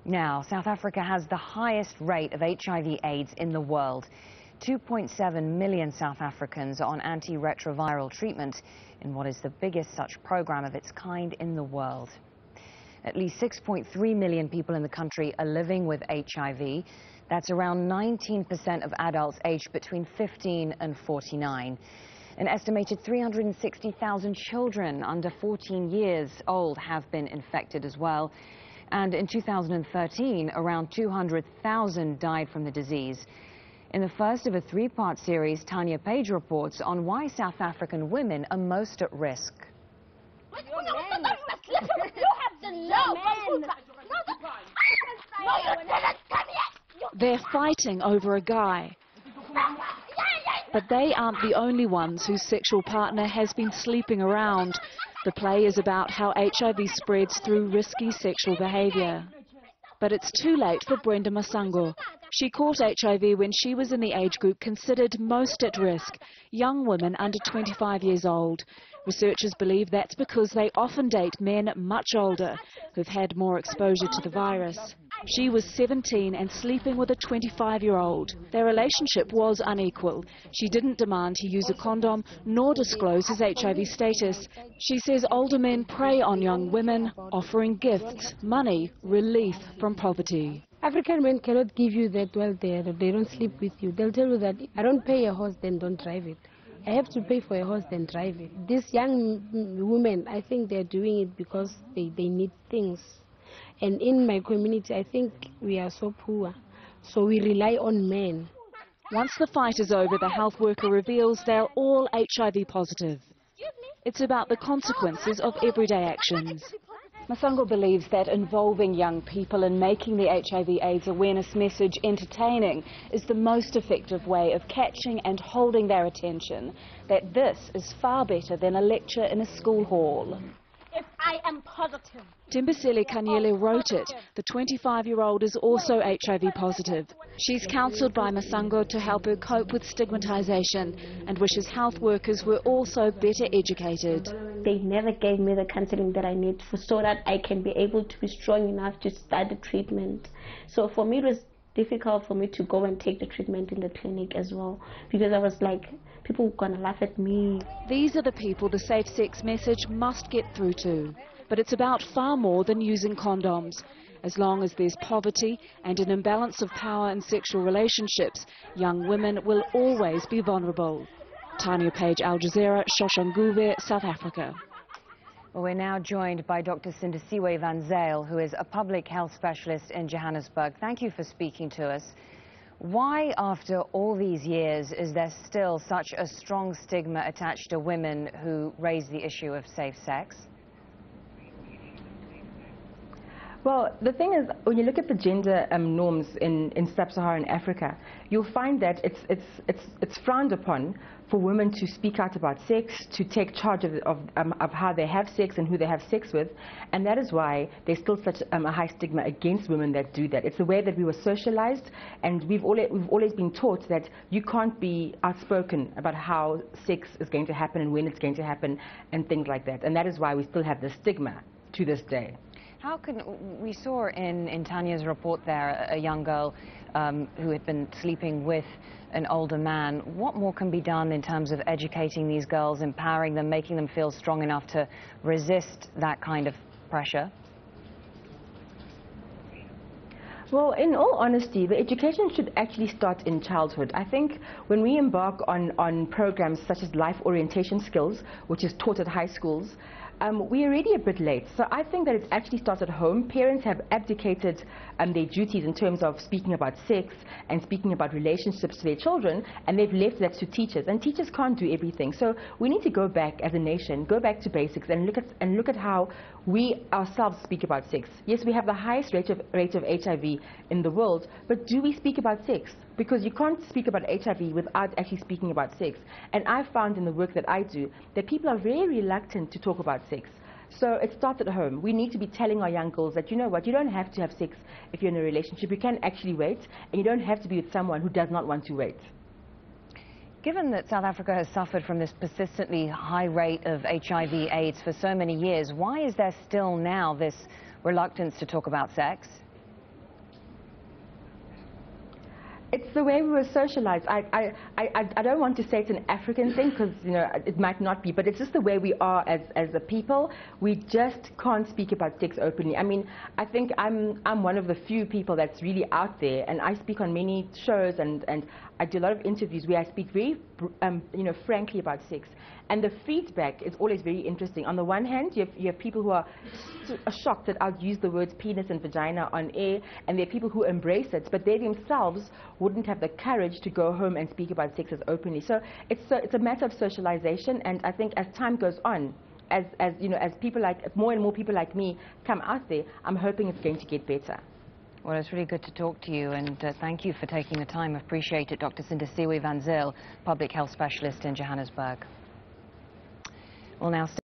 Now, South Africa has the highest rate of HIV/AIDS in the world. 2.7 million South Africans are on antiretroviral treatment in what is the biggest such program of its kind in the world. At least 6.3 million people in the country are living with HIV. That's around 19% of adults aged between 15 and 49. An estimated 360,000 children under 14 years old have been infected as well. And in 2013, around 200,000 died from the disease. In the first of a three-part series, Tanya Page reports on why South African women are most at risk. They're fighting over a guy. But they aren't the only ones whose sexual partner has been sleeping around. The play is about how HIV spreads through risky sexual behaviour. But it's too late for Brenda Masango. She caught HIV when she was in the age group considered most at risk, young women under 25 years old. Researchers believe that's because they often date men much older who've had more exposure to the virus. She was 17 and sleeping with a 25-year-old. Their relationship was unequal. She didn't demand he use a condom nor disclose his HIV status. She says older men prey on young women, offering gifts, money, relief from poverty. African men cannot give you that while they don't sleep with you. They'll tell you that I don't pay a horse, then don't drive it. I have to pay for a horse, then drive it. These young women, I think they're doing it because they need things. And in my community, I think we are so poor, so we rely on men. Once the fight is over, the health worker reveals they're all HIV positive. It's about the consequences of everyday actions. Masango believes that involving young people in making the HIV/AIDS awareness message entertaining is the most effective way of catching and holding their attention, that this is far better than a lecture in a school hall. If I am positive. Timbisele Kanyele wrote it. The 25-year-old is also HIV positive. She's counselled by Masango to help her cope with stigmatisation and wishes health workers were also better educated. They never gave me the counselling that I need so that I can be able to be strong enough to start the treatment. So for me it was difficult for me to go and take the treatment in the clinic as well, because I was like, people are gonna laugh at me. These are the people the safe sex message must get through to. But it's about far more than using condoms. As long as there's poverty and an imbalance of power in sexual relationships, young women will always be vulnerable. Tanya Page, Al Jazeera, Soshanguve, South Africa. Well, we're now joined by Dr. Sindisiwe van Zyl, who is a public health specialist in Johannesburg. Thank you for speaking to us. Why, after all these years, is there still such a strong stigma attached to women who raise the issue of safe sex? Well, the thing is, when you look at the gender norms in sub-Saharan Africa, you'll find that it's frowned upon for women to speak out about sex, to take charge of how they have sex and who they have sex with, and that is why there's still such a high stigma against women that do that. It's the way that we were socialized, and we've always been taught that you can't be outspoken about how sex is going to happen and when it's going to happen and things like that, and that is why we still have the stigma to this day. How can we saw in Tanya's report there a young girl who had been sleeping with an older man. What more can be done in terms of educating these girls, empowering them, making them feel strong enough to resist that kind of pressure? Well, in all honesty, the education should actually start in childhood. I think when we embark on programs such as life orientation skills, which is taught at high schools, we're already a bit late. So I think that it actually starts at home. Parents have abdicated their duties in terms of speaking about sex and speaking about relationships to their children, and they've left that to teachers. And teachers can't do everything. So we need to go back as a nation, go back to basics, and look at how we ourselves speak about sex. Yes, we have the highest rate of HIV in the world, but do we speak about sex? Because you can't speak about HIV without actually speaking about sex. And I found in the work that I do that people are very reluctant to talk about sex. So it starts at home. We need to be telling our young girls that, you know what, you don't have to have sex if you're in a relationship. You can actually wait, and you don't have to be with someone who does not want to wait. Given that South Africa has suffered from this persistently high rate of HIV/AIDS for so many years, why is there still now this reluctance to talk about sex? It's the way we were socialized. I don't want to say it's an African thing, because it might not be, but it's just the way we are as a people. We just can't speak about sex openly. I mean, I think I'm one of the few people that's really out there, and I speak on many shows, and I do a lot of interviews where I speak very frankly about sex. And the feedback is always very interesting. On the one hand, you have people who are shocked that I'll use the words penis and vagina on air, and there are people who embrace it, but they themselves wouldn't have the courage to go home and speak about sex as openly. So it's a matter of socialization, and I think as time goes on, as people more and more people like me come out there, I'm hoping it's going to get better. Well, it's really good to talk to you, and thank you for taking the time. I appreciate it, Dr. Sindisiwe van Zyl, public health specialist in Johannesburg. We'll now